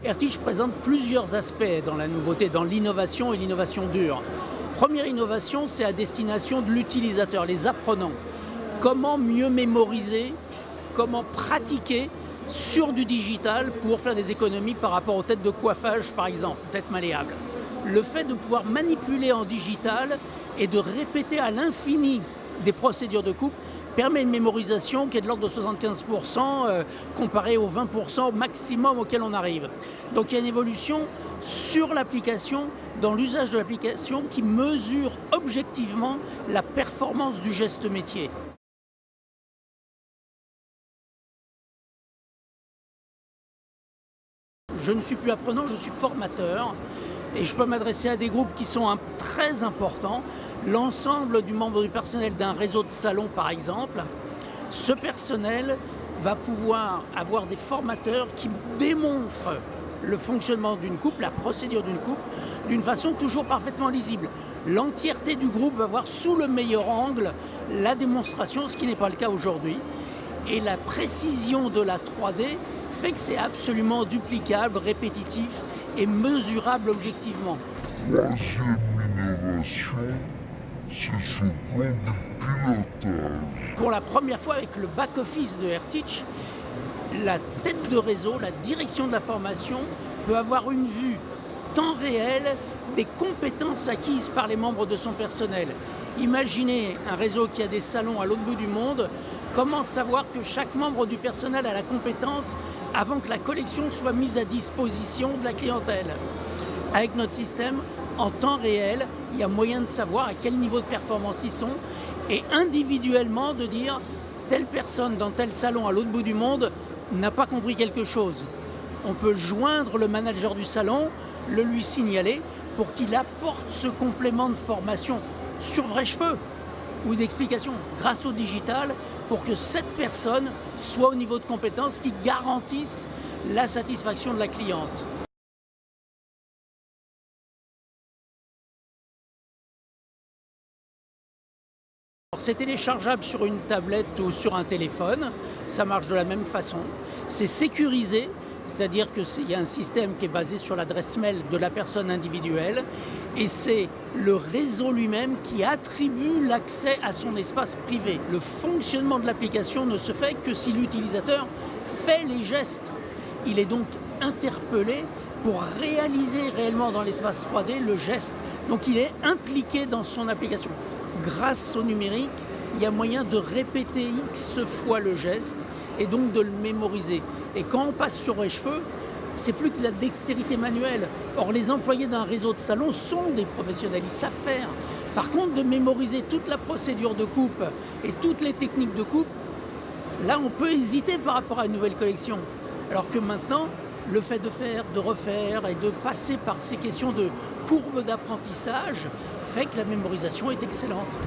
Airteach présente plusieurs aspects dans la nouveauté, dans l'innovation et l'innovation dure. Première innovation, c'est à destination de l'utilisateur, les apprenants. Comment mieux mémoriser, comment pratiquer sur du digital pour faire des économies par rapport aux têtes de coiffage, par exemple, têtes malléables. Le fait de pouvoir manipuler en digital et de répéter à l'infini des procédures de coupe permet une mémorisation qui est de l'ordre de 75% comparé aux 20% maximum auquel on arrive. Donc il y a une évolution sur l'application, dans l'usage de l'application qui mesure objectivement la performance du geste métier. Je ne suis plus apprenant, je suis formateur et je peux m'adresser à des groupes qui sont très importants. L'ensemble du membre du personnel d'un réseau de salons, par exemple, ce personnel va pouvoir avoir des formateurs qui démontrent le fonctionnement d'une coupe, la procédure d'une coupe, d'une façon toujours parfaitement lisible. L'entièreté du groupe va voir sous le meilleur angle la démonstration, ce qui n'est pas le cas aujourd'hui. Et la précision de la 3D fait que c'est absolument duplicable, répétitif et mesurable objectivement. Troisième innovation, c'est ce plan du pilotage. Pour la première fois avec le back-office de Airteach, la tête de réseau, la direction de la formation peut avoir une vue temps réel des compétences acquises par les membres de son personnel. Imaginez un réseau qui a des salons à l'autre bout du monde, comment savoir que chaque membre du personnel a la compétence avant que la collection soit mise à disposition de la clientèle. Avec notre système, en temps réel, il y a moyen de savoir à quel niveau de performance ils sont et individuellement de dire telle personne dans tel salon à l'autre bout du monde n'a pas compris quelque chose. On peut joindre le manager du salon, le lui signaler pour qu'il apporte ce complément de formation sur vrai cheveux ou d'explication grâce au digital pour que cette personne soit au niveau de compétence qui garantisse la satisfaction de la cliente. C'est téléchargeable sur une tablette ou sur un téléphone, ça marche de la même façon. C'est sécurisé, c'est-à-dire qu'il y a un système qui est basé sur l'adresse mail de la personne individuelle et c'est le réseau lui-même qui attribue l'accès à son espace privé. Le fonctionnement de l'application ne se fait que si l'utilisateur fait les gestes. Il est donc interpellé pour réaliser réellement dans l'espace 3D le geste. Donc il est impliqué dans son application. Grâce au numérique, il y a moyen de répéter X fois le geste et donc de le mémoriser. Et quand on passe sur les cheveux, c'est plus que de la dextérité manuelle. Or, les employés d'un réseau de salon sont des professionnels, ils savent faire. Par contre, de mémoriser toute la procédure de coupe et toutes les techniques de coupe, là, on peut hésiter par rapport à une nouvelle collection. Alors que maintenant, le fait de faire, de refaire et de passer par ces questions de courbe d'apprentissage fait que la mémorisation est excellente.